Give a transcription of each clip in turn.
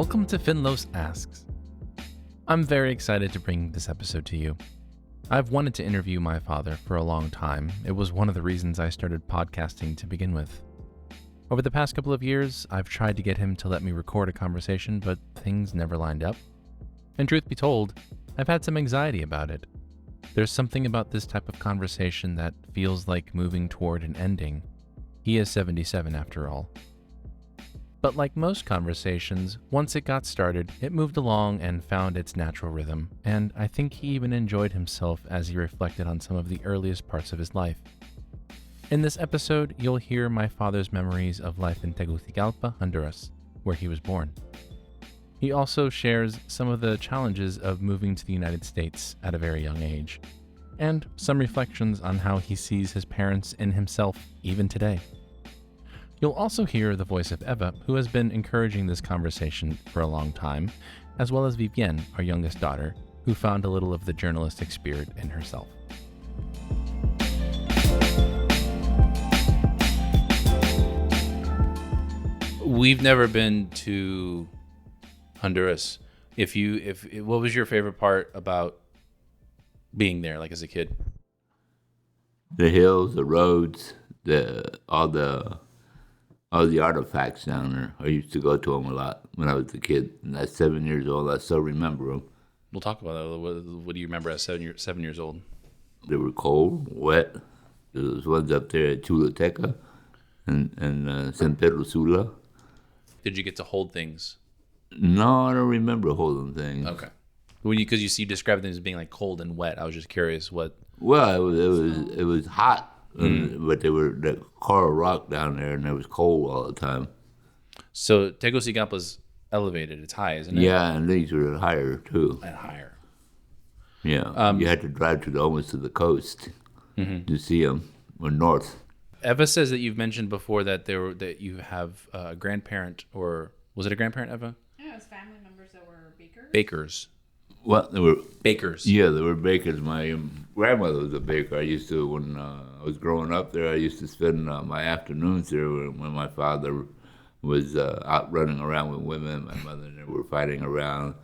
Welcome to Finlos Asks. I'm very excited to bring this episode to you. I've wanted to interview my father for a long time. It was one of the reasons I started podcasting to begin with. Over the past couple of years, I've tried to get him to let me record a conversation, but things never lined up. And truth be told, I've had some anxiety about it. There's something about this type of conversation that feels like moving toward an ending. He is 77 after all. But like most conversations, once it got started, it moved along and found its natural rhythm, and I think he even enjoyed himself as he reflected on some of the earliest parts of his life. In this episode, you'll hear my father's memories of life in Tegucigalpa, Honduras, where he was born. He also shares some of the challenges of moving to the United States at a very young age, and some reflections on how he sees his parents and himself even today. You'll also hear the voice of Eva, who has been encouraging this conversation for a long time, as well as Vivienne, our youngest daughter, who found a little of the journalistic spirit in herself. We've never been to Honduras. What was your favorite part about being there, like as a kid? The hills, the roads, all the artifacts down there. I used to go to them a lot when I was a kid. And at 7 years old, I still remember them. We'll talk about that. What do you remember as 7 years old? They were cold, wet. There was ones up there at Choluteca and San Pedro Sula. Did you get to hold things? No, I don't remember holding things. Okay. Because you described them as being like cold and wet. I was just curious what. Well, it was hot. But they were the coral rock down there, and it was cold all the time. So Tegucigalpa's elevated; it's high, isn't it? Yeah, and these were higher too. And higher. Yeah, you had to drive almost to the coast to see them, or north. Eva says that you've mentioned before that you have a grandparent, or was it a grandparent, Eva? Yeah, it was family members that were bakers. Bakers. What? They were bakers. Yeah, they were bakers. My grandmother was a baker. I used to, when I was growing up there, I used to spend my afternoons there when my father was out running around with women. My mother and they were fighting around.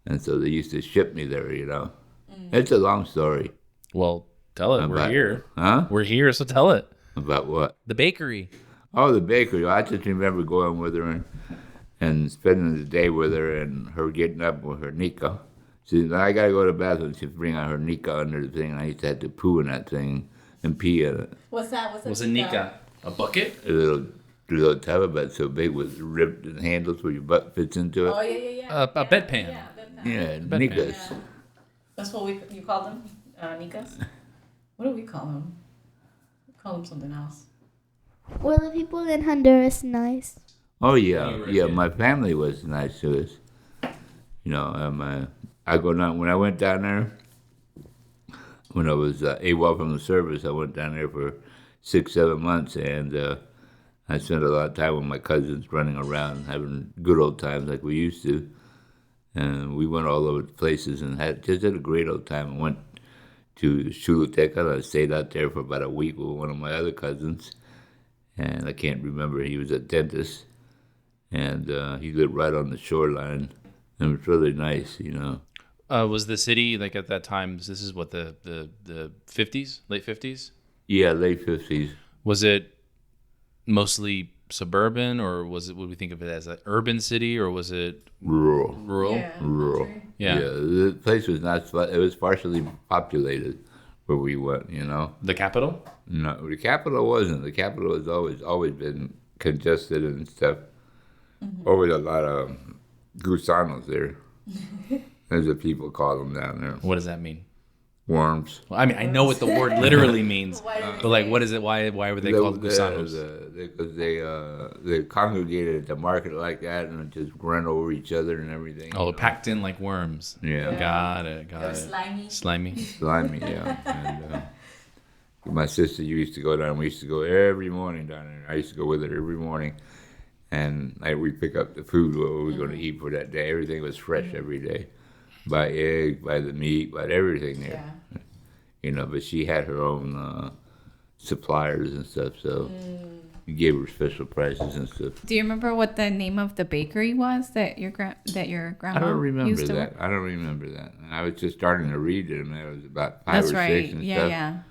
And so they used to ship me there, you know. It's a long story. Well, tell it. We're here. Huh? We're here, so tell it. About what? The bakery. Oh, the bakery. I just remember going with her and spending the day with her and her getting up with her Nika. She said, I got to go to the bathroom. She'd bring out her Nika under the thing, and I used to have to poo in that thing and pee in it. What's that? What's a Nika? A bucket? A little tub about so big with ribbed handles where your butt fits into it. Oh, yeah. A bedpan. Yeah, bedpan. Yeah, Bedpan. Nikas. Yeah. That's what you call them? Nikas? What do we call them? We call them something else. Were the people in Honduras nice? Oh, yeah. My family was nice to us. You know, I go down, when I went down there, when I was AWOL from the service, I went down there for 6-7 months, and I spent a lot of time with my cousins running around, having good old times like we used to. And we went all over the places and just had a great old time. I went to Choluteca, and I stayed out there for about a week with one of my other cousins. And I can't remember, he was a dentist. And he lived right on the shoreline. And it was really nice, you know. Was the city, like at that time, this is what, the 50s? Late 50s? Yeah, late 50s. Was it mostly suburban, or would we think of it as an urban city, or was it rural? Yeah, Rural. Yeah. The place was not, it was partially populated where we went, you know. The capital? No, the capital wasn't. The capital has always been congested and stuff. Always a lot of gusanos there. As the people call them down there. What does that mean? Worms. Well, I mean, I know what the word literally means, but like, what is it? Why were they called gusanos? Because they congregated at the market like that and just ran over each other and everything. Oh, packed in like worms. Yeah. Got it. Slimy. Slimy, yeah. And my sister used to go down. We used to go every morning down there. I used to go with her every morning. And we'd pick up the food, what we were going to eat for that day. Everything was fresh every day. Buy eggs, buy the meat, buy everything there. Yeah. You know, but she had her own suppliers and stuff, so He gave her special prices and stuff. Do you remember what the name of the bakery was that your grandma I don't remember used to that. work? I don't remember that. I was just starting to read it, and I was about 5 or 6 and Yeah, stuff. yeah.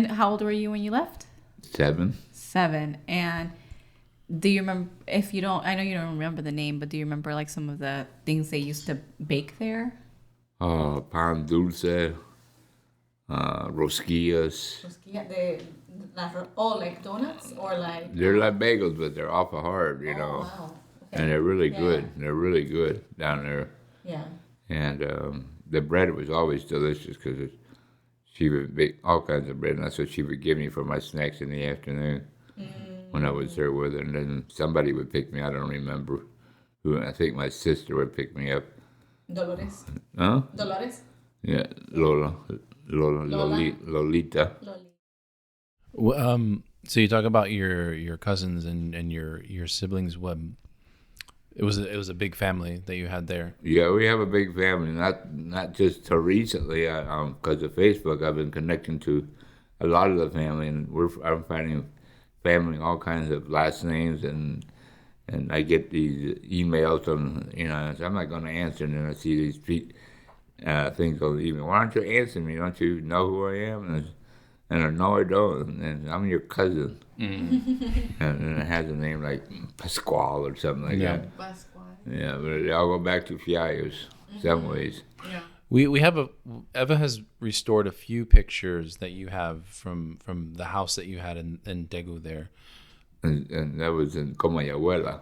How old were you when you left? 7. 7. And do you remember, if you don't, I know you don't remember the name, but do you remember like some of the things they used to bake there? Pan dulce, rosquillas. Like donuts or like... They're like bagels, but they're awful hard, you know. Wow. And they're really good. They're really good down there. Yeah. And the bread was always delicious because she would bake all kinds of bread, and that's what she would give me for my snacks in the afternoon when I was there with her. And then somebody would pick me. I don't remember who. I think my sister would pick me up. Dolores. Huh? Dolores? Yeah, Lola. Lolita. So you talk about your cousins and your siblings. What it was a big family that you had there. Yeah, we have a big family. Not just till recently, because of Facebook, I've been connecting to a lot of the family, and I'm finding family all kinds of last names, and I get these emails on, so I'm not going to answer, and then I see these things on the email. Why don't you answer me? Don't you know who I am? And I no, I don't. And I'm your cousin. And it has a name like Pascual or something like that. Pascual. Yeah, but they all go back to Fiallos, some ways. Yeah. We have Eva has restored a few pictures that you have from the house that you had in Daegu there. And that was in Comayabuela.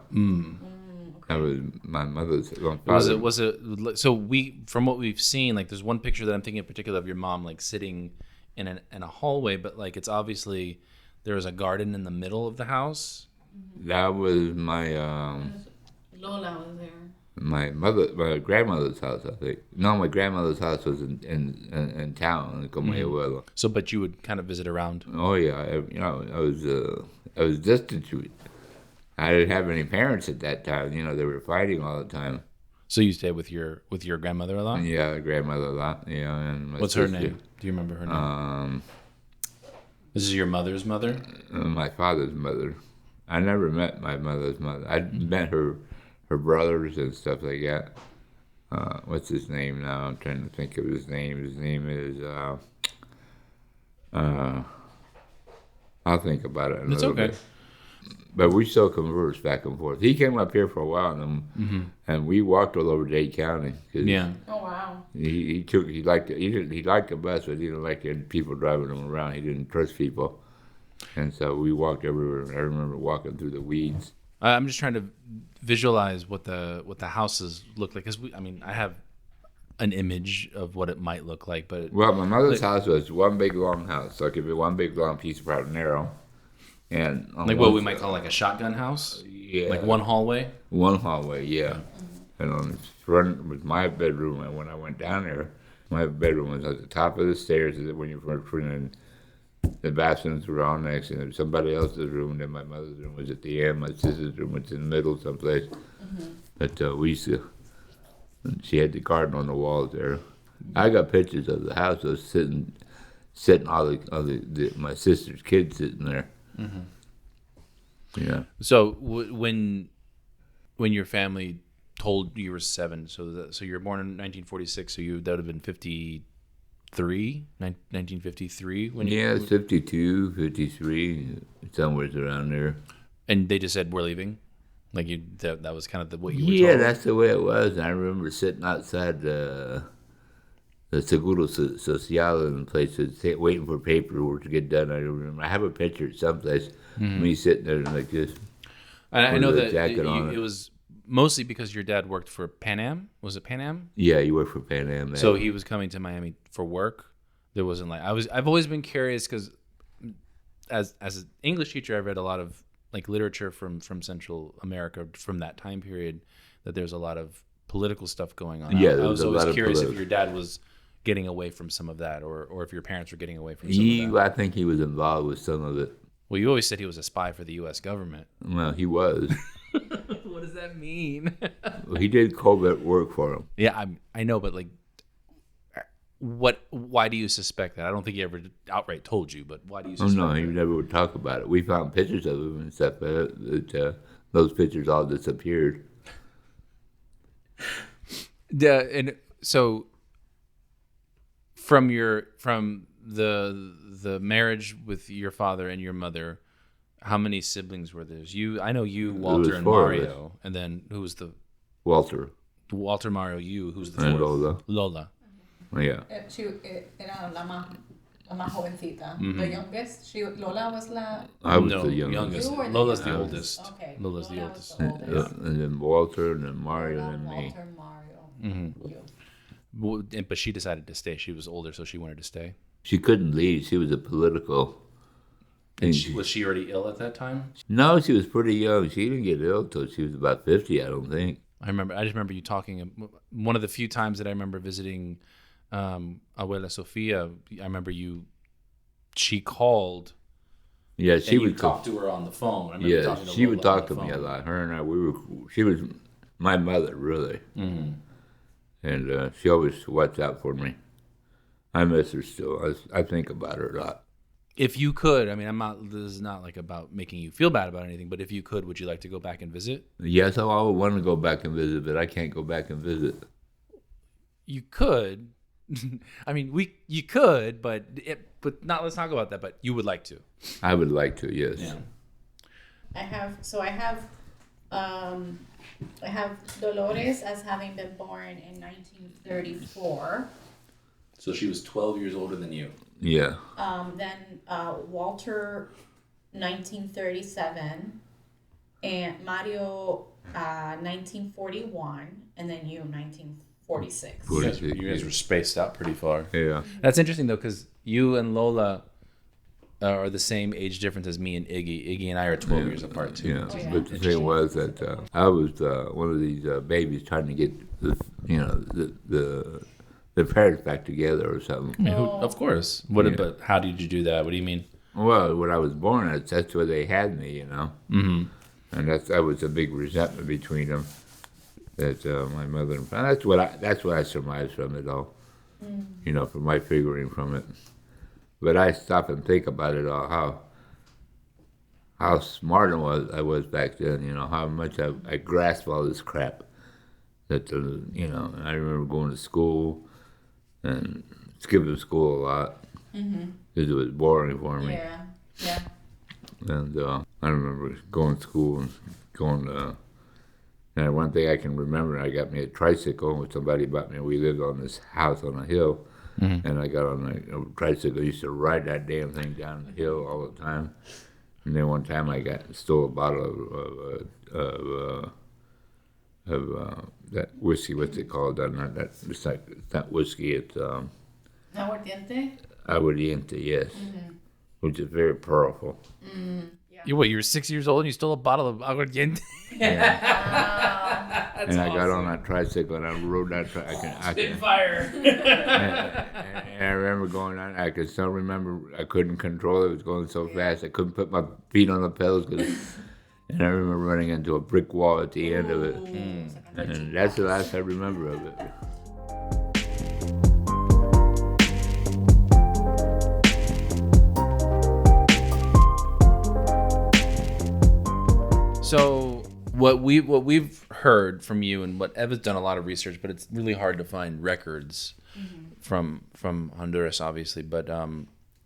That was my mother's father. Was it so from what we've seen, like there's one picture that I'm thinking in particular of your mom like sitting in a hallway, but like it's obviously there was a garden in the middle of the house. That was my Lola was there. my grandmother's house, I think. No, my grandmother's house was in town in Comayabuela. So, but you would kind of visit around. Oh yeah, I was destitute. I didn't have any parents at that time. They were fighting all the time. So you stayed with your grandmother a lot? Yeah, grandmother a lot. Yeah, and what's her name? Do you remember her name? This is your mother's mother? My father's mother. I never met my mother's mother. I met her brothers and stuff like that. What's his name now? I'm trying to think of his name. His name is I'll think about it in a little bit. But we still converse back and forth. He came up here for a while, and we walked all over Dade County. Yeah. Oh wow. He liked the bus, but he didn't like the people driving him around. He didn't trust people, and so we walked everywhere. I remember walking through the weeds. I'm just trying to visualize what the houses look like, because I have an image of what it might look like, but my mother's house was one big long house, so it could be one big long piece of property, narrow. And like what we might call like a shotgun house? Yeah. Like one hallway? One hallway, yeah. And on the front was my bedroom, and when I went down there, my bedroom was at the top of the stairs when you first went in. The bathrooms were all next, and there was somebody else's room, then my mother's room was at the end, my sister's room was in the middle someplace. But we used to, she had the garden on the walls there. I got pictures of the house. I was sitting all my sister's kids sitting there. Yeah. So when your family told you were 7, so you were born in 1946, so that would have been 1953 when you... Yeah, 52, 53, somewhere around there. And they just said, we're leaving? Like that was kind of what you were told? Yeah, that's the way it was. I remember sitting outside the Seguro Social in places, waiting for paperwork to get done. I don't remember. I have a picture someplace me sitting there like this. I know that it was mostly because your dad worked for Pan Am. Was it Pan Am? Yeah, he worked for Pan Am. So he was coming to Miami for work. There wasn't like I've always been curious because as an English teacher, I've read a lot of like literature from Central America from that time period. That there's a lot of political stuff going on. Yeah, I was always curious if your dad was getting away from some of that, or if your parents were getting away from some of that. I think he was involved with some of it. Well, you always said he was a spy for the U.S. government. Well, he was. What does that mean? Well, he did covert work for him. Yeah, I know, but like, Why do you suspect that? I don't think he ever outright told you, but why do you Oh suspect no, he that? never would talk about it. We found pictures of him and stuff, but those pictures all disappeared. Yeah, and so from the marriage with your father and your mother, how many siblings were there? I know you, Walter, was and 4 of us. Mario, and then who was the Walter Walter, Mario, you? Who's the and fourth? Lola. Lola. Yeah. Era la más jovencita. The youngest. Lola was la. I was No, the youngest. You were the Lola's the youngest. oldest. Okay. Lola's the Lola oldest. was the oldest. And then Walter, and then Mario, Lola, and me. Walter, Mario. You. Well, but she decided to stay. She was older, so she wanted to stay. She couldn't leave. She was a political. And was she already ill at that time? No, she was pretty young. She didn't get ill till she was about 50, I don't think. I just remember you talking. One of the few times that I remember visiting Abuela Sofia, I remember she called. Yeah, she and you would talked to her on the phone. I remember Yeah, talking to she would Lola on talk the to me a phone. lot. Her and I, she was my mother, really. Mm-hmm. And she always watched out for me. I miss her still. I think about her a lot. If you could, I mean, this is not like about making you feel bad about anything, but if you could, would you like to go back and visit? Yes, I would want to go back and visit, but I can't go back and visit. You could. I mean, you could, but not. Let's talk about that. But you would like to. I would like to, yes. Yeah. I have Dolores as having been born in 1934. So she was 12 years older than you. Yeah. Then Walter, 1937, and Mario, 1941, and then you, 1946. You guys were spaced out pretty far. Yeah. That's interesting though, because you and Lola are the same age difference as me and Iggy. Iggy and I are 12 years apart too. Yeah, Oh, yeah. but the thing was that I was one of these babies trying to get the parents back together or something. I mean, of course. But how did you do that? What do you mean? Well, when I was born, that's where they had me, you know. Mm-hmm. And that was a big resentment between them. That my mother and father. That's what I surmised from it all. You know, from my figuring from it. But I stop and think about it all. How smart I was back then. You know, how much I grasped all this crap. That you know, I remember going to school and skipping school a lot because it was boring for me. Yeah. And I remember going to school and going to. And one thing I can remember, I got me a tricycle with somebody bought me. We lived on this house on a hill, and I got on a tricycle. I used to ride that damn thing down the hill all the time. And then one time I stole a bottle of that whiskey. What's it called? It's not whiskey. It's Aguardiente? aguardiente, yes, which is very powerful. You were 6 years old and you stole a bottle of aguardiente? And I got on that tricycle and I rode that tricycle. Fire. And I remember going on. I could still remember. I couldn't control it. It was going so fast. I couldn't put my feet on the pedals. And I remember running into a brick wall at the end of it. And that's the last I remember of it. So what we've heard from you, and what Eva's done a lot of research, but it's really hard to find records from Honduras, obviously. But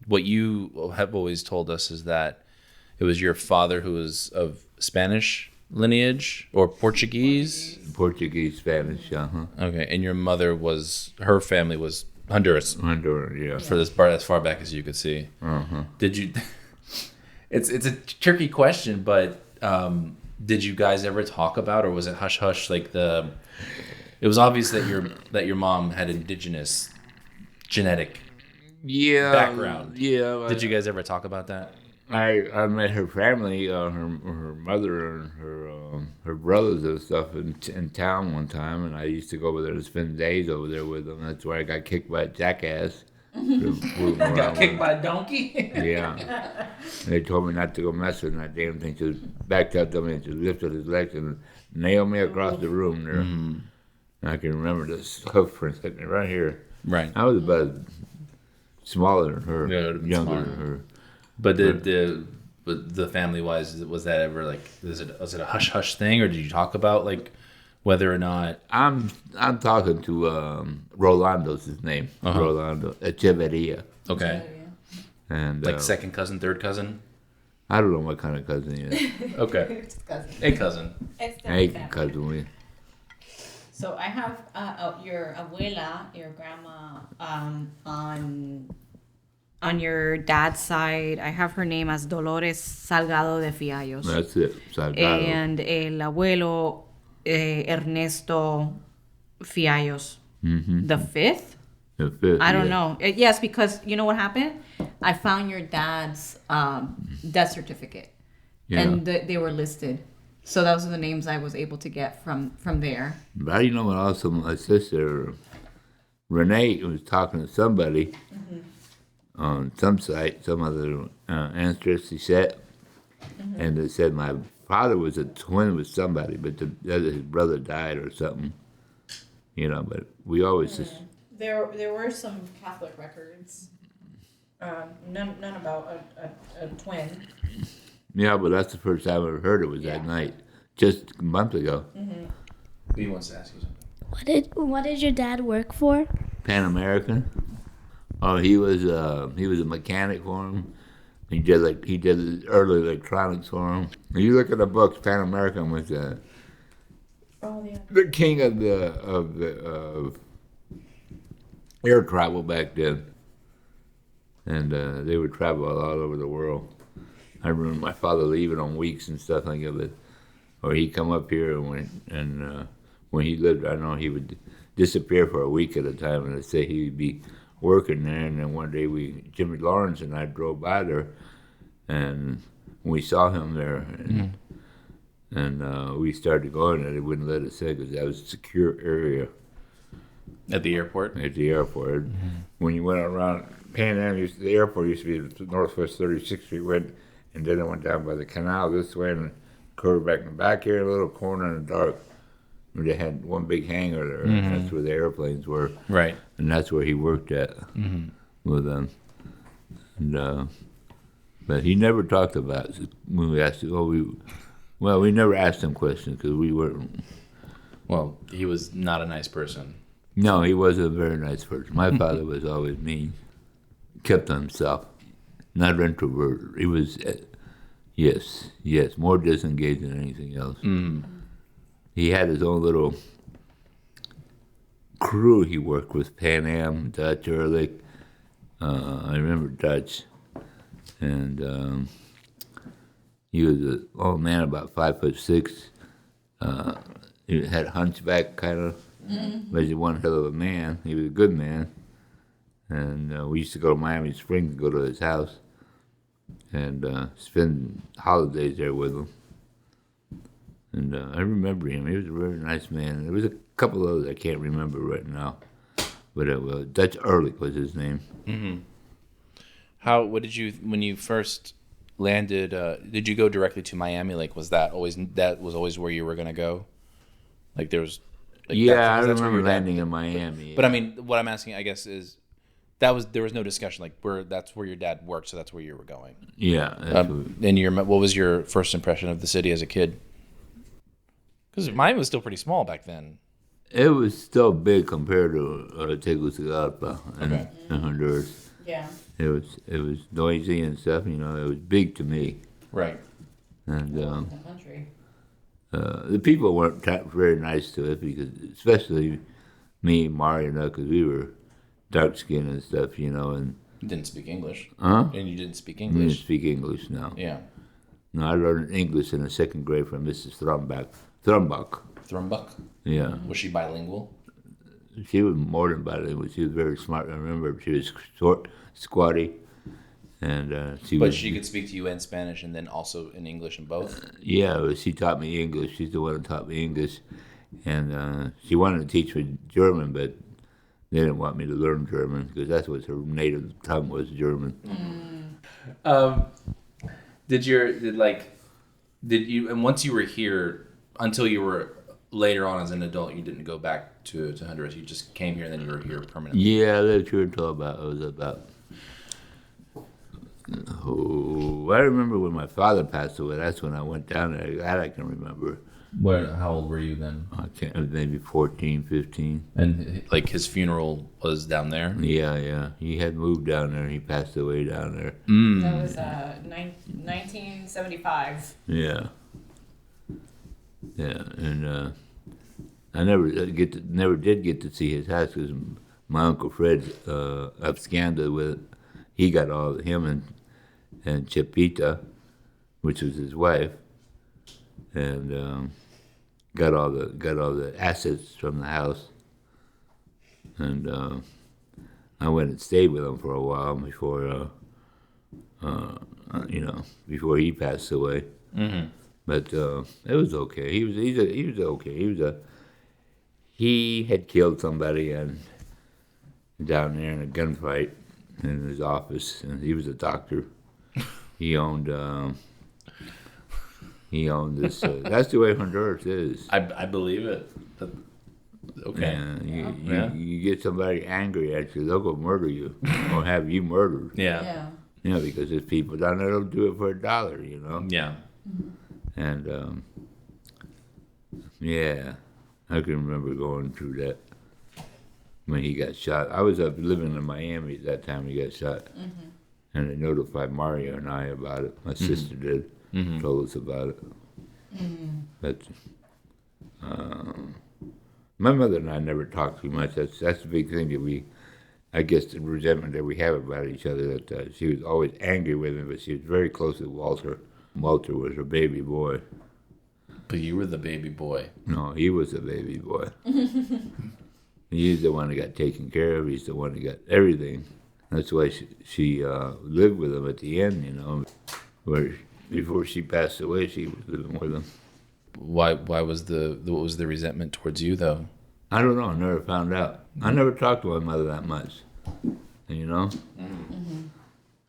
what you have always told us is that it was your father who was of Spanish lineage or Portuguese. Portuguese, Spanish, Okay, and your mother her family was Honduras. Honduras, yeah. For this part as far back as you could see. Did you? It's a tricky question, but did you guys ever talk about, or was it hush hush? Like it was obvious that your mom had indigenous genetic background. Yeah. Did you guys ever talk about that? I met her family, her mother and her brothers and stuff in town one time, and I used to go over there and spend days over there with them. That's where I got kicked by a jackass. Got kicked by a donkey? Yeah. They told me not to go mess with that damn thing. Just backed up to me and just lifted his legs and nailed me across the room there. And I can remember this hoof print sitting right here. Right. I was about smaller than her, Yeah, it would've been younger smaller. than her. But the family wise, was that ever like was it a hush hush thing, or did you talk about like whether or not? I'm talking to Rolando's his name, Rolando Echeverria, Okay, and like second cousin, third cousin. I don't know what kind of cousin he is. Okay, a cousin. Hey, cousin, So I have your abuela, your grandma, on your dad's side. I have her name as Dolores Salgado de Fiallos. that's it. Salgado. And el abuelo Ernesto Fiallos. The fifth? The fifth, I don't yeah. know. Yes, because you know what happened? I found your dad's death certificate. Yeah. And they were listed. So those are the names I was able to get from there. But you know what? Also, my sister Renee was talking to somebody on some site, some other ancestry set, and they said my father was a twin with somebody, but his brother died or something. You know, but we always just There were some Catholic records. None about a twin. yeah. But that's the first time I ever heard it was that night, just a month ago. He wants to ask you something. What did your dad work for? Pan American. Oh, he was a mechanic for him. He did early electronics for him. If you look at the books, Pan American was the king of air travel back then, and they would travel all over the world. I remember my father leaving on weeks and stuff like that, or he'd come up here and when he lived, I know he would disappear for a week at a time, and I'd say he'd be working there, and then one day Jimmy Lawrence and I drove by there, and we saw him there, and we started going, and they wouldn't let us in because that was a secure area At the airport. at the airport. When you went around Pan Am, the airport used to be Northwest 36th Street, and then it went down by the canal this way and curved back in the back here, a little corner in the dark. Where they had one big hangar there, and that's where the airplanes were. Right. And that's where he worked at with them. And, but he never talked about it. When we asked him, we never asked him questions because we weren't. Well, he was not a nice person. No, he wasn't a very nice person. My father was always mean. Kept to himself. Not introverted. He was, yes, more disengaged than anything else. He had his own little crew he worked with, Pan Am, Dutch, Ehrlich. I remember Dutch. And he was an old man, about 5'6". He had hunchback kind of, but he was one hell of a man. He was a good man. And we used to go to Miami Springs and go to his house and spend holidays there with him. And I remember him. He was a very nice man. There was a couple others I can't remember right now. But Dutch Ehrlich was his name. When you first landed, did you go directly to Miami? Like, was that always where you were going to go? Like, there was... Like, yeah, I that's where remember your dad- landing in Miami. But I mean, what I'm asking, I guess, is there was no discussion like that's where your dad worked, so that's where you were going. Yeah. And what was your first impression of the city as a kid? Because Miami was still pretty small back then. It was still big compared to Tegucigalpa and Honduras. Yeah. It was noisy and stuff. You know, it was big to me. Right. And The country. the people weren't very nice to us because, especially me and Mario, because we were dark skinned and stuff. You know, and You didn't speak English. huh? And you didn't speak We didn't English. speak English now. Yeah. No, I learned English in the second grade from Mrs. Thrumbach. Thrumbach. Yeah. Was she bilingual? She was more than bilingual. She was very smart. I remember she was short, squatty, and But she could speak to you in Spanish and then also in English in both? Yeah, well, she taught me English. She's the one who taught me English, and she wanted to teach me German, but they didn't want me to learn German because that's what her native tongue was, German. Did you, and once you were here, until you were later on as an adult, you didn't go back to Honduras. You just came here and then you were here permanently. Yeah, I lived here until about. Oh, I remember when my father passed away. That's when I went down there. That I can remember. How old were you then? I can't. Maybe 14, 15. And like his funeral was down there? Yeah. He had moved down there. He passed away down there. That was 1975. Yeah. Yeah, and I never did get to see his house because my Uncle Fred up Scanda with he got all him and Chipita, which was his wife, and got all the assets from the house, and I went and stayed with him for a while before before he passed away. Mm-hmm. But it was okay. He was okay. He had killed somebody down there in a gunfight in his office, and he was a doctor. He owned this. That's the way Honduras is. I believe it. Okay. Yeah, you get somebody angry at you, they'll go murder you or have you murdered. Yeah. Because there's people down there that'll do it for $1. Yeah. And I can remember going through that when he got shot. I was up living in Miami at that time he got shot, and they notified Mario and I about it. My sister did, told us about it. But my mother and I never talked too much. That's the big thing that I guess the resentment that we have about each other. That she was always angry with me, but she was very close with Walter. Walter was her baby boy. But you were the baby boy. No, he was the baby boy. He's the one that got taken care of. He's the one that got everything. That's why she lived with him at the end, where before she passed away, she was living with him. Why what was the resentment towards you, though? I don't know. I never found out. I never talked to my mother that much,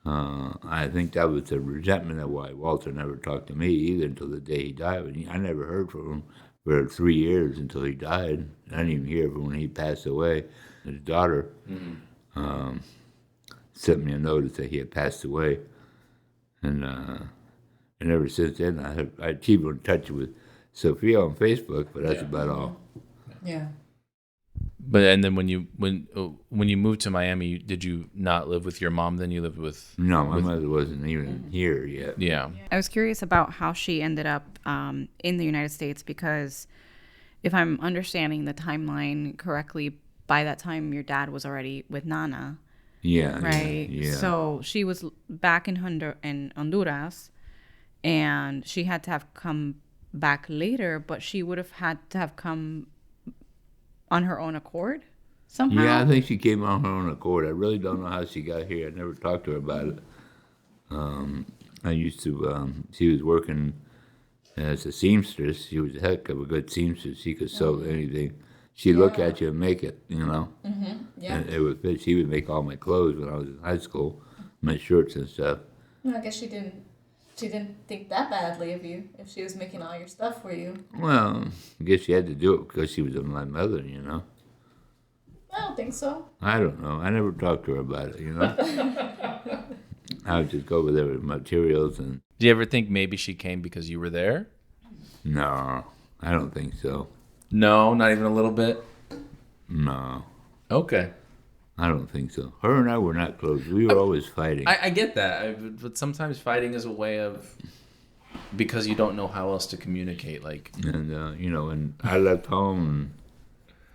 I think that was the resentment of why Walter never talked to me either until the day he died. I never heard from him for 3 years until he died. I didn't even hear from him when he passed away. His daughter sent me a notice that he had passed away. And ever since then, I keep in touch with Sophia on Facebook, but that's about all. Yeah. But and then when you moved to Miami, did you not live with your mom? Then you lived with my mother wasn't even here yet. Yeah. I was curious about how she ended up in the United States because if I'm understanding the timeline correctly, by that time your dad was already with Nana. Yeah. Right. Yeah. So she was back in Honduras, and she had to have come back later, but she would have had to have come on her own accord somehow? Yeah, I think she came on her own accord. I really don't know how she got here. I never talked to her about it. I used to, she was working as a seamstress. She was a heck of a good seamstress. She could sew anything. She'd look at you and make it, Mm-hmm. Yeah. And it would fit. She would make all my clothes when I was in high school, my shirts and stuff. Well, I guess she didn't think that badly of you if she was making all your stuff for you. Well, I guess she had to do it because she was my mother, I don't think so. I don't know. I never talked to her about it, I would just go over there with materials and... Do you ever think maybe she came because you were there? No, I don't think so. No, not even a little bit? No. Okay. I don't think so. Her and I were not close. We were always fighting. I get that, but sometimes fighting is a way of... Because you don't know how else to communicate, like... And, when I left home,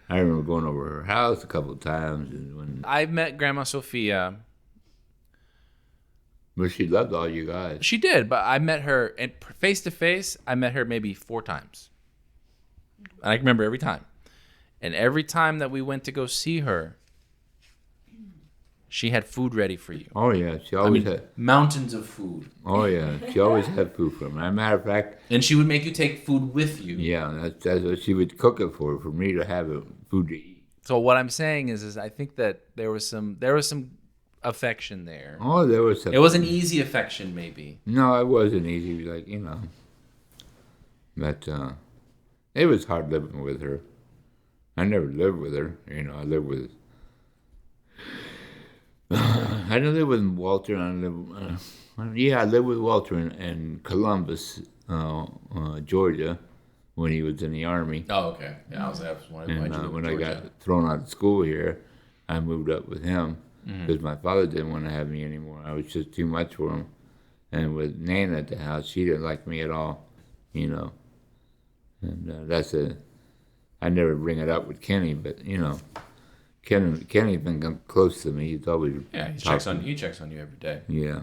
I remember going over her house a couple of times. And when I met Grandma Sophia. But she loved all you guys. She did, but I met her face to face. I met her maybe 4 times. And I can remember every time. And every time that we went to go see her, she had food ready for you. Oh, yeah. She always had... Mountains of food. Oh, yeah. She always had food for me. As a matter of fact... And she would make you take food with you. Yeah, that's what she would cook it for me to have food to eat. So what I'm saying is I think that there was some affection there. Oh, there was some... It was an easy affection, maybe. No, it wasn't easy. But, It was hard living with her. I never lived with her. You know, I lived with. I didn't live with Walter. I lived with Walter in Columbus, Georgia, when he was in the Army. Oh, okay. Yeah, I was wondering why'd you live in When I Georgia? got thrown out of school here, I moved up with him Mm-hmm. because my father didn't want to have me anymore. I was just too much for him. And with Nana at the house, she didn't like me at all, you know. And I never bring it up with Kenny, but, you know, Kenny's been close to me. He's always Yeah, he checks on you every day. Yeah.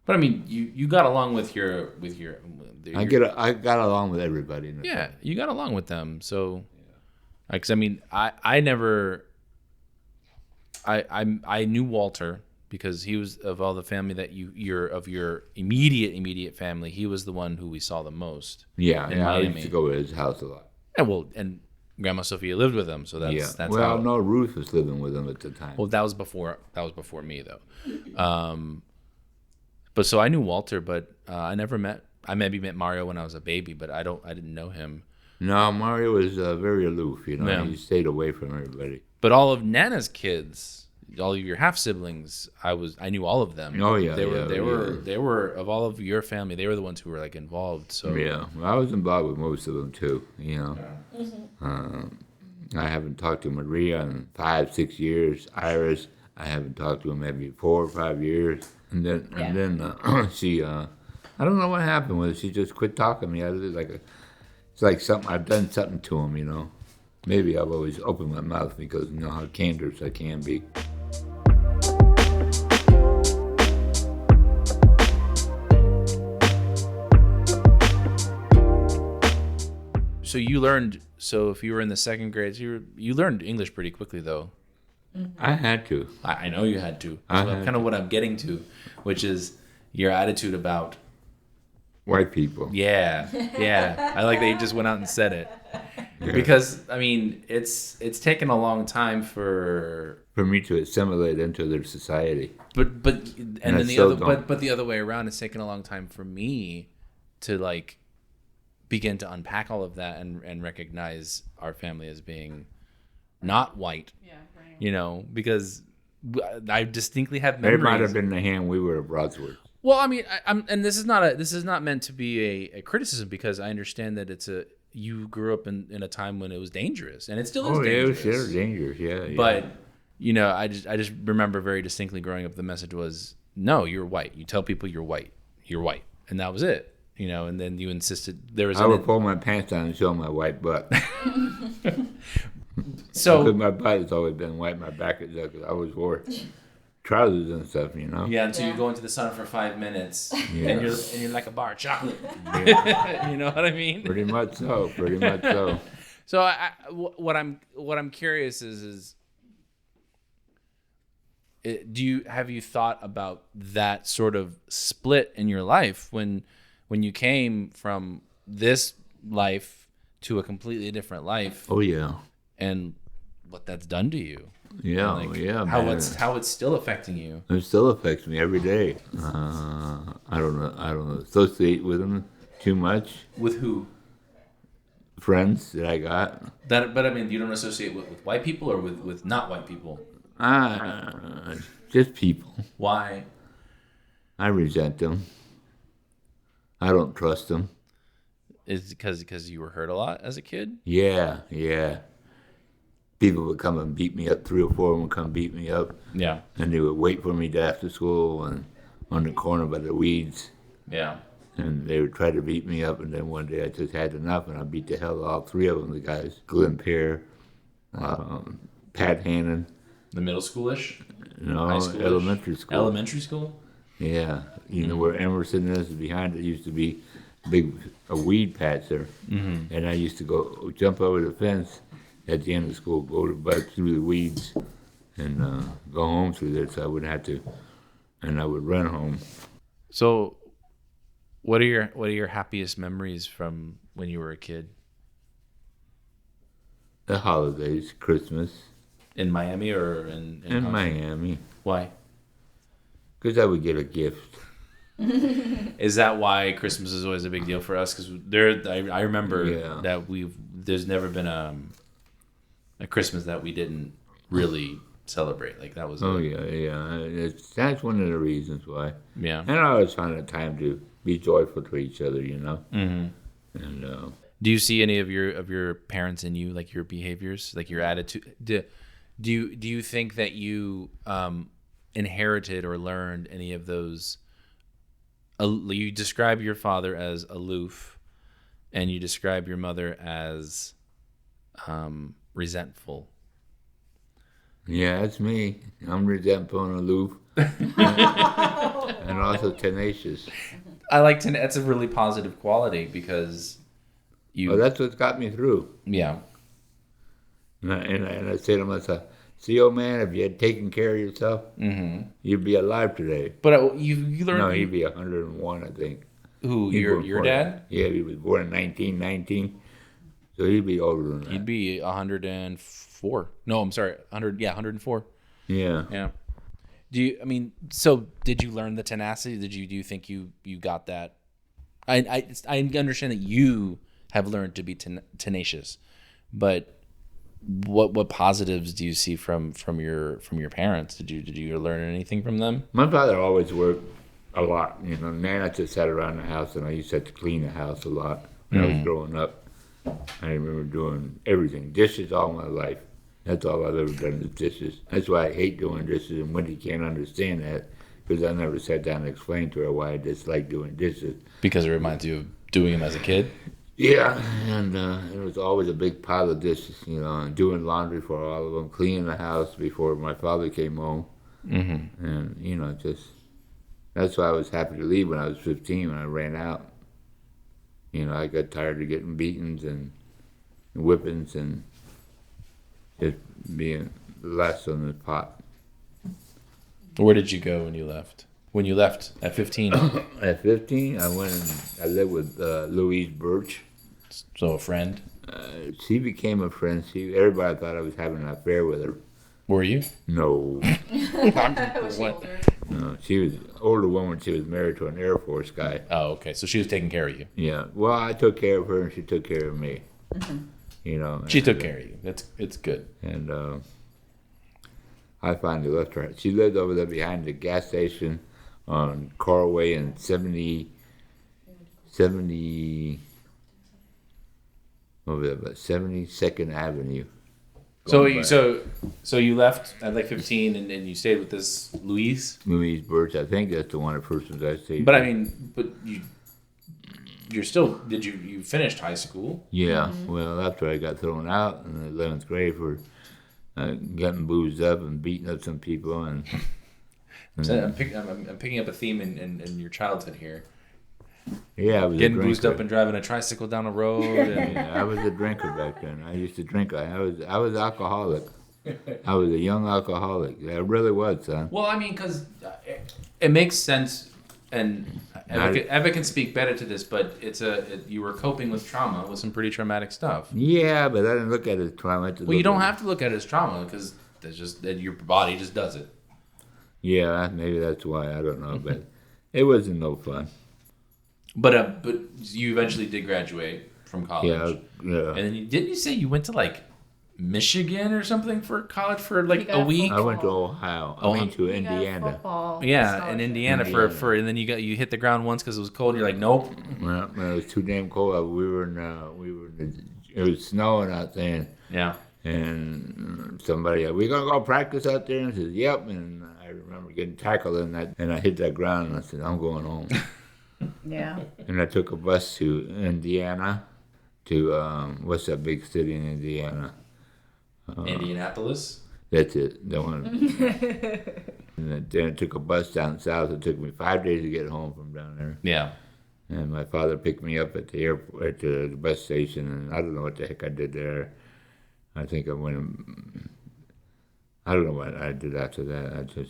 But I mean, you got along with your I got along with everybody. In the yeah, family. you got along with them. So, because I mean, I never, I knew Walter because he was of all the family that you're of your immediate family. He was the one who we saw the most. Yeah, in I used Miami. to go to his house a lot. And Grandma Sophia lived with him, so that's Well, how. no, Ruth was living with him at the time. Well, that was before me though. But so I knew Walter, but I never met. I maybe met Mario when I was a baby, but I didn't know him. No, Mario was very aloof. You know, Yeah. he stayed away from everybody. But all of Nana's kids, all of your half siblings, I knew all of them. Oh, yeah, they yeah. were of all of your family. They were the ones who were like involved. So Yeah, well, I was involved with most of them too. You know, I haven't talked to Maria in 5-6 years. Iris, I haven't talked to him maybe 4 or 5 years. And then she, I don't know what happened with her. She just quit talking to me. It's like something I've done something to him. You know, maybe I've always opened my mouth because you know how candorous I can be. So you learned. So if you were in the second grade, you learned English pretty quickly, though. I had to. I know you had to. That's kind of what I'm getting to, which is your attitude about. White people. Yeah. I like that you just went out and said it. Because I mean, it's taken a long time for me to assimilate into their society. but and I then the still other don't. but the other way around, it's taken a long time for me to like begin to unpack all of that and recognize our family as being not white. Yeah, right. You know, because I distinctly have It memories. might have been the hand we were at Broadsworth. Well, I mean, and this is not meant to be a criticism because I understand that you grew up in a time when it was dangerous and it still is dangerous. Yeah, it was dangerous. Yeah. But you know, I just remember very distinctly growing up. The message was, no, you're white. You tell people you're white, and that was it. You know, and then you insisted there was. I would pull my pants down and show my white butt. So Because my butt has always been white. My back is up because I always wore trousers and stuff. You know. yeah, until you go into the sun for 5 minutes, Yeah. and you're like a bar of chocolate. Yeah. You know what I mean? Pretty much so. Pretty much so. So what I'm curious is have you thought about that sort of split in your life when you came from this life to a completely different life Oh yeah. and what that's done to you? Yeah. Like, Yeah. How man. it's still affecting you. It still affects me every day. I don't know. Associate with them too much. With who? Friends that I got. But I mean, you don't associate with white people or with not white people. Just people. Why? I resent them. I don't trust them. Is it because you were hurt a lot as a kid? Yeah. People would come and beat me up. 3 or 4 of them would come beat me up. Yeah. And they would wait for me after school and on the corner by the weeds. Yeah. And they would try to beat me up. And then one day I just had enough and I beat the hell out of all 3 of them, the guys. Glenn Pear, Pat Hannon. The middle schoolish? No, High school-ish? elementary school. Elementary school? Yeah. You know where Emerson is behind it used to be a weed patch there. Mm-hmm. And I used to go jump over the fence at the end of school, go back through the weeds and go home through there so I wouldn't have to, and I would run home. So what are your happiest memories from when you were a kid? The holidays, Christmas. In Miami or in In Miami. Why? Because I would get a gift. Is that why Christmas is always a big deal for us? Because I remember that there's never been a Christmas that we didn't really celebrate. Like that was. That's one of the reasons why. Yeah. And I always find a time to be joyful to each other, you know. Mm-hmm. And do you see any of your parents in you, like your behaviors, like your attitude? Do you think that you inherited or learned any of those? You describe your father as aloof, and you describe your mother as resentful. Yeah, that's me. I'm resentful and aloof, and also tenacious. I like to. That's a really positive quality because you. Well, that's what's got me through. Yeah. And I say to myself, see, old man, if you had taken care of yourself, you'd be alive today. But you learned. No, he'd be 101, I think. Who, your dad? Yeah, he was born in 1919, so he'd be older than that. He'd be 104. No, I'm sorry, 100. Yeah, 104. Yeah. Yeah. So did you learn the tenacity? Do you think you got that? I understand that you have learned to be tenacious, but what positives do you see from your parents? Did you learn anything from them? My father always worked a lot. You know, Nana just sat around the house, and I used to have to clean the house a lot when I was growing up. I remember doing everything, dishes all my life. That's all I've ever done is dishes. That's why I hate doing dishes, and Wendy can't understand that because I never sat down and explained to her why I dislike doing dishes. Because it reminds you of doing them as a kid? Yeah, and it was always a big pile of dishes, you know, and doing laundry for all of them, cleaning the house before my father came home. Mm-hmm. And, you know, that's why I was happy to leave when I was 15, when I ran out. You know, I got tired of getting beatings and whippings and just being less on the pot. Where did you go when you left? When you left at 15? At 15, I went and I lived with Louise Birch. So a friend? She became a friend. Everybody thought I was having an affair with her. Were you? No. Was she older? No, she was an older woman. She was married to an Air Force guy. Oh, okay. So she was taking care of you. Yeah. Well, I took care of her, and she took care of me. Mm-hmm. You know. She took care of you. It's good. And I finally left her. She lived over there behind the gas station on Carway and 70 over there, but 72nd Avenue. So you left at like 15 and you stayed with this Louise Birch. I think that's the one of the persons I stayed But with. I mean, you're still, you finished high school? Yeah, well, after I got thrown out in the 11th grade for getting boozed up and beating up some people. And So I'm picking up a theme in your childhood here. yeah, I was Getting a boozed drinker. up and driving a tricycle down the road. And, Yeah, I was a drinker back then. I used to drink. I was alcoholic. I was a young alcoholic. I really was, son. well, I mean, because it makes sense, and Eva can speak better to this, but you were coping with trauma, with some pretty traumatic stuff. Yeah, but I didn't look at it as trauma. Well, you don't have to look at it as trauma because there's just that your body just does it. Yeah, maybe that's why. I don't know, but it wasn't no fun. But you eventually did graduate from college. Yeah. And then didn't you say you went to like Michigan or something for college for like a week? I went to Ohio. I went to Indiana. Yeah, in Indiana for and then you hit the ground once because it was cold. And you're like, nope. Well, it was too damn cold. It was snowing out there. Yeah. And somebody, we gonna go practice out there? And I said, yep. And I remember getting tackled in that, and I hit that ground, and I said, I'm going home. Yeah. And I took a bus to Indiana, to what's that big city in Indiana? Indianapolis. That's it, the one. And then I took a bus down south. It took me 5 days to get home from down there. Yeah. And my father picked me up at the airport, at the bus station, and I don't know what the heck I did there. I think I went. I don't know what I did after that.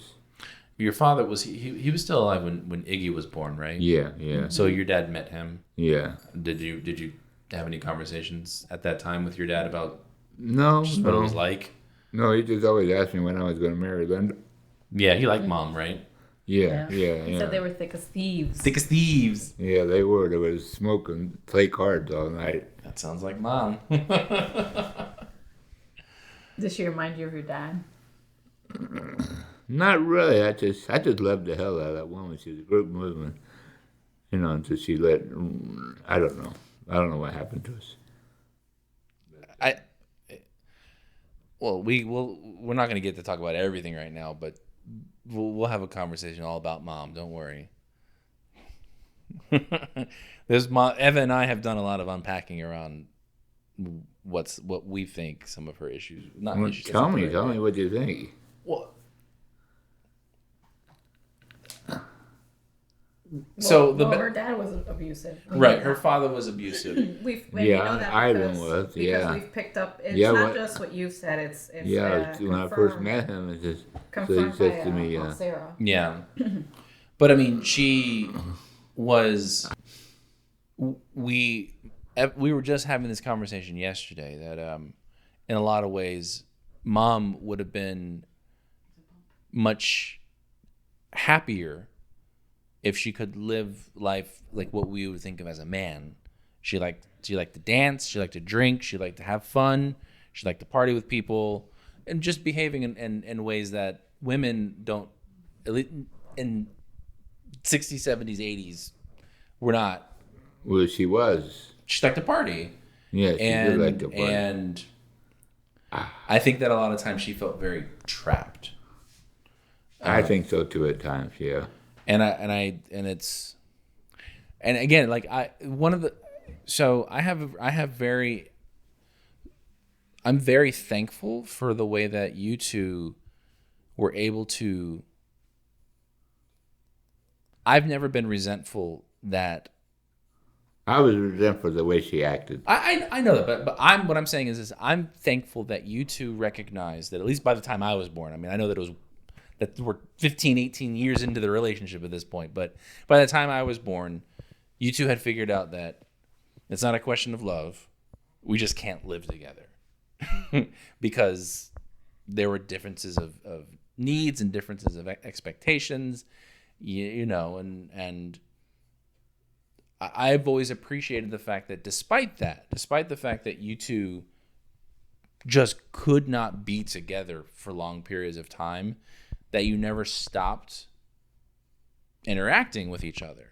Your father was he was still alive when Iggy was born, right? Yeah. So your dad met him. Yeah. Did you have any conversations at that time with your dad about No. what it was like? No, he just always asked me when I was going to marry Linda. Yeah, he liked mom, right? Yeah, He said they yeah. were thick as thieves. Thick as thieves. Yeah, they were. They was smoking, play cards all night. That sounds like mom. Does she remind you of your dad? Not really. I just loved the hell out of that woman. She was a great woman, until she let. I don't know. I don't know what happened to us. I well, we're not going to get to talk about everything right now, but we'll have a conversation all about mom. Don't worry. Eva and I have done a lot of unpacking around what we think some of her issues. Not Well, issues. tell me what you think. Well, so her dad was abusive. right, her father was abusive. We Yeah, know that Ivan because, was, because yeah. we've picked up. It's Yeah, not what- just what you said. It's Yeah, when I first met him, it's just so he confirmed says by to me, Aunt Sarah. Yeah, but I mean, she was. We were just having this conversation yesterday that in a lot of ways, mom would have been much happier if she could live life like what we would think of as a man. She liked to dance, she liked to drink, she liked to have fun, she liked to party with people, and just behaving in ways that women don't, at least in 60s, 70s, 80s, were not. well, she was. She liked to party. Yeah, she did like to party. And I think that a lot of times she felt very trapped. I think so too at times. Yeah. And again, like I'm very thankful for the way that you two were able to. I've never been resentful that. I was resentful of the way she acted. I know that, but what I'm saying is this: I'm thankful that you two recognized that, at least by the time I was born. I mean, I know that we're 15, 18 years into the relationship at this point, but by the time I was born, you two had figured out that it's not a question of love. We just can't live together because there were differences of needs and differences of expectations, and I've always appreciated the fact that despite the fact that you two just could not be together for long periods of time, that you never stopped interacting with each other.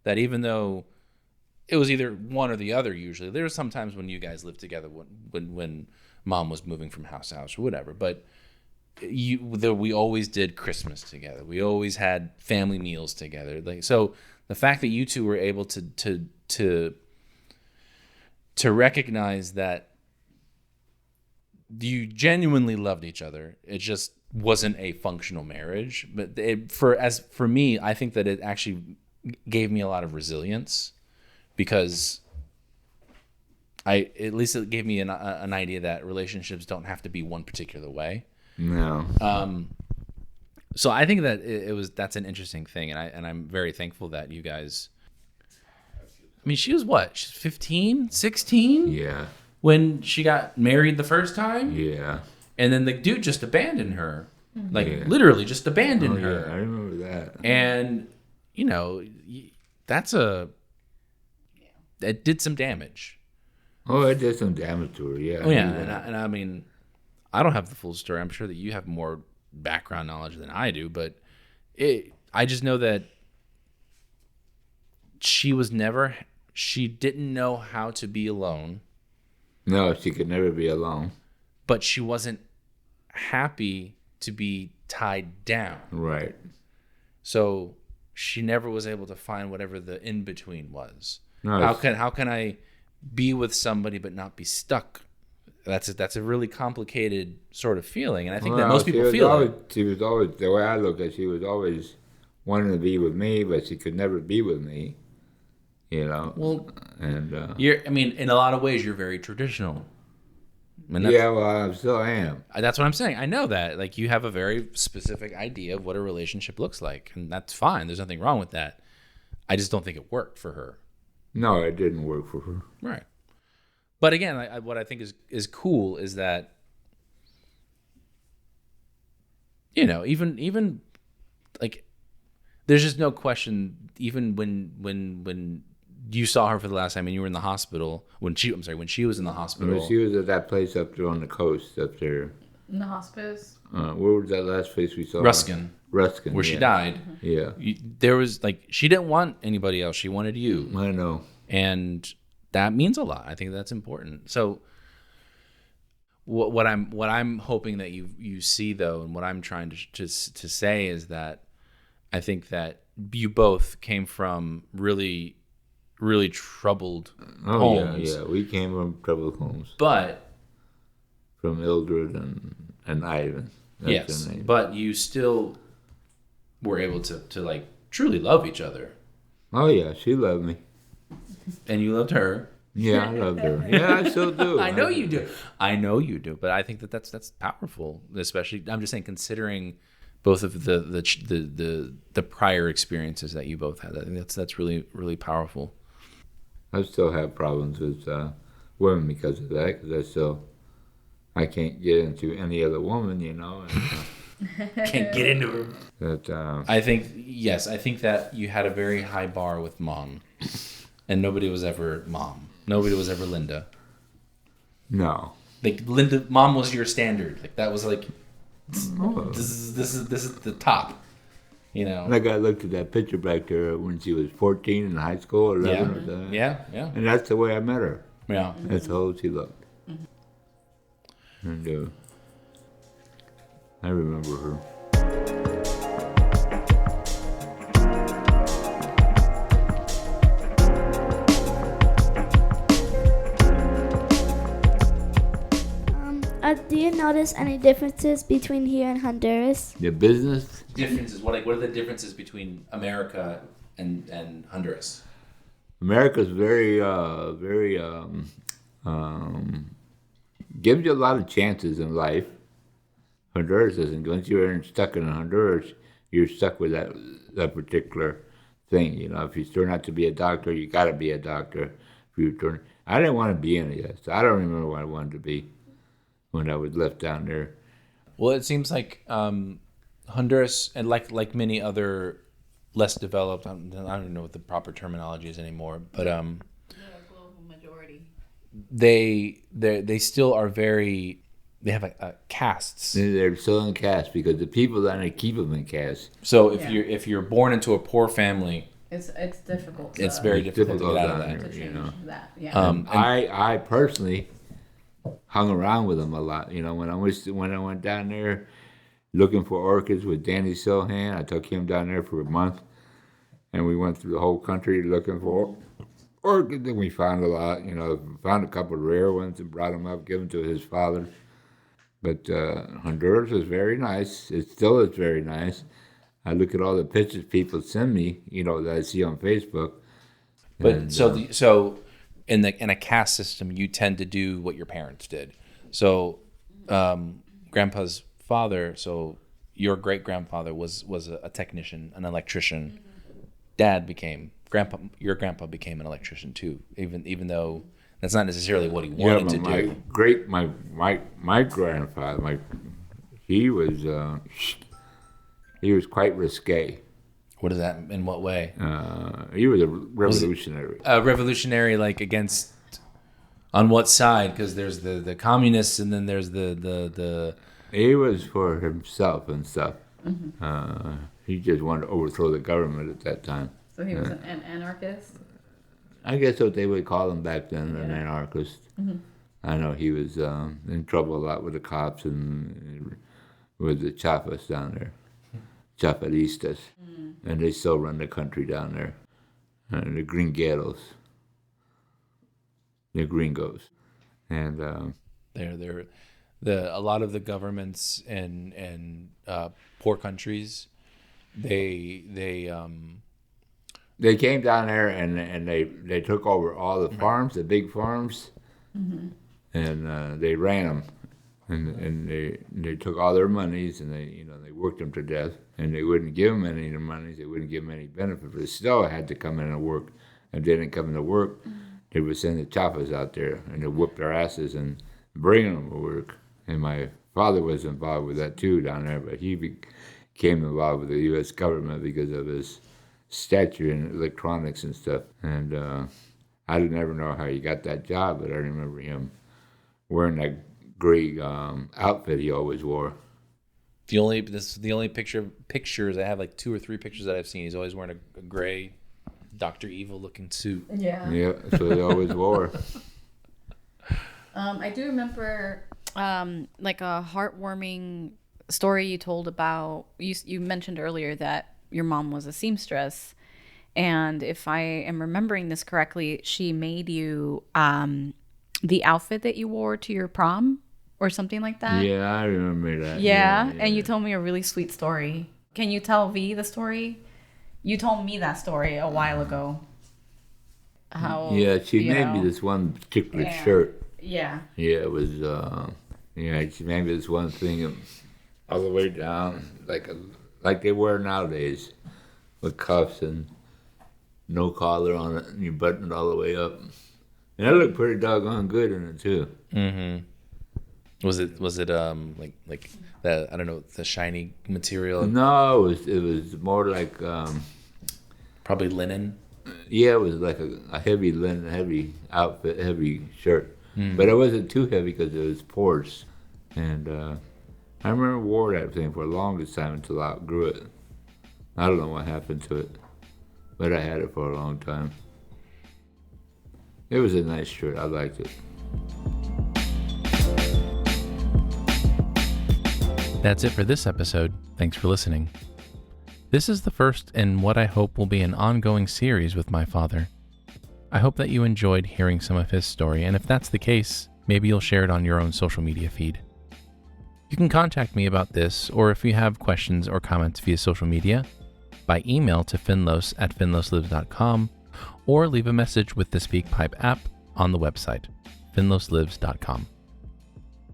That even though it was either one or the other, usually there were some times when you guys lived together when mom was moving from house to house or whatever, but we always did Christmas together. We always had family meals together. So the fact that you two were able to recognize that you genuinely loved each other, it just wasn't a functional marriage. But for me, I think that it actually gave me a lot of resilience, because at least it gave me an idea that relationships don't have to be one particular way. No. So I think that that's an interesting thing, and I'm very thankful that you guys. I mean, she was what? She's 15, 16? Yeah. When she got married the first time? Yeah. And then the dude just abandoned her. Like, Yeah. literally just abandoned her. Yeah, I remember that. And, it did some damage. Oh, it did some damage to her. Yeah. Oh, yeah. And I mean, I don't have the full story. I'm sure that you have more background knowledge than I do, but I just know that she didn't know how to be alone. No, she could never be alone. But she wasn't happy to be tied down. Right. So she never was able to find whatever the in-between was. No, How can I be with somebody but not be stuck? That's a really complicated sort of feeling, and I think that most people feel it. She was always, the way I look at it, she was always wanting to be with me, but she could never be with me. Well, and in a lot of ways, you're very traditional. Yeah, well, I still am. That's what I'm saying. I know that. Like, you have a very specific idea of what a relationship looks like, and that's fine. There's nothing wrong with that. I just don't think it worked for her. No, it didn't work for her. Right. But again, what I think is cool is that, even like, there's just no question. Even when you saw her for the last time and you were in the hospital, when she was in the hospital. She was at that place up there on the coast up there. In the hospice. Where was that last place we saw? Ruskin. Ruskin, where she died. Yeah. There was she didn't want anybody else. She wanted you. I know. And that means a lot. I think that's important. So what I'm hoping that you see though, and what I'm trying to say is that I think that you both came from really, really troubled homes. Yeah. We came from troubled homes. But from Mildred and Ivan. That's yes, their name. but you still were able to truly love each other. Oh yeah, she loved me. And you loved her. Yeah, I loved her. Yeah, I still do. I know you do. I know you do. But I think that's powerful, especially. I'm just saying, considering both of the prior experiences that you both had. I think that's really, really powerful. I still have problems with women because of that. Because I can't get into any other woman, And, can't get into her. That I think that you had a very high bar with Mom, and nobody was ever Mom. Nobody was ever Linda. No. Linda, Mom was your standard. That was this is the top. Like I looked at that picture back there when she was 14 in high school, 11 or something. Yeah. And that's the way I met her. Yeah. That's how she looked. And I remember her. Do you notice any differences between here and Honduras? The business? Differences. What are the differences between America and Honduras? America's very gives you a lot of chances in life. Honduras isn't. Once you're stuck in Honduras, you're stuck with that particular thing. If you turn out to be a doctor, you got to be a doctor. I didn't want to be any of that. I don't remember what I wanted to be when I was left down there. Well, it seems like Honduras, and like many other less developed, I don't even know what the proper terminology is anymore, but global majority. They still are very. They have castes. They're still in caste because the people down there keep them in caste. So if you're born into a poor family, it's difficult. It's very difficult to get out of down that. there, That. Yeah. I personally hung around with them a lot. When I went down there looking for orchids with Danny Silhan, I took him down there for a month, and we went through the whole country looking for orchids, and we found a lot. Found a couple of rare ones and brought them up, gave them to his father. But Honduras is very nice. It still is very nice. I look at all the pictures people send me, that I see on Facebook. But and, so in a caste system, you tend to do what your parents did. So, Grandpa's father, so your great grandfather was a technician, an electrician. Your grandpa became an electrician too, even though that's not necessarily what he wanted to do. My grandfather, he was quite risque. What is that? In what way? He was a revolutionary. Revolutionary, against on what side? Because there's the communists, and then there's the. He was for himself and stuff. Mm-hmm. He just wanted to overthrow the government at that time. So he was an anarchist? I guess what they would call him back then, an anarchist. Mm-hmm. I know he was in trouble a lot with the cops and with the chapas down there, chapadistas. Mm-hmm. And they still run the country down there. The gringueros. The gringos. And a lot of the governments in poor countries, they came down there and they took over all the farms, the big farms, mm-hmm. and they ran them, and they took all their monies and they worked them to death, and they wouldn't give them any of their monies, they wouldn't give them any benefit, but they still had to come in and work. If they didn't come in to work, they would send the chapas out there and they whip their asses and bring them to work. And my father was involved with that too down there, but he became involved with the U.S. government because of his stature in electronics and stuff. And I didn't ever know how he got that job, but I remember him wearing that gray outfit he always wore. This is the only pictures I have, like 2 or 3 pictures that I've seen. He's always wearing a gray Dr. Evil looking suit. Yeah. Yeah, that's what he always wore. I do remember like a heartwarming story you told about, you mentioned earlier that your mom was a seamstress, and if I am remembering this correctly, she made you the outfit that you wore to your prom or something like that. Yeah, I remember that. Yeah, and you told me a really sweet story. Can you tell V the story? You told me that story a while ago. How? Yeah, she made me this one particular shirt. Yeah. Yeah, it was. She made me this one thing all the way down, like they wear nowadays, with cuffs and no collar on it, and you button it all the way up. And it looked pretty doggone good in it too. Mm-hmm. Was it like that? I don't know, the shiny material. No, it was more like probably linen. Yeah, it was like a heavy linen, heavy outfit, heavy shirt. But it wasn't too heavy because it was porous. And I remember wore that thing for the longest time until I outgrew it. I don't know what happened to it, but I had it for a long time. It was a nice shirt. I liked it. That's it for this episode. Thanks for listening. This is the first in what I hope will be an ongoing series with my father. I hope that you enjoyed hearing some of his story, and if that's the case, maybe you'll share it on your own social media feed. You can contact me about this, or if you have questions or comments via social media, by email to finlos@finloslives.com, or leave a message with the SpeakPipe app on the website, finloslives.com.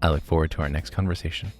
I look forward to our next conversation.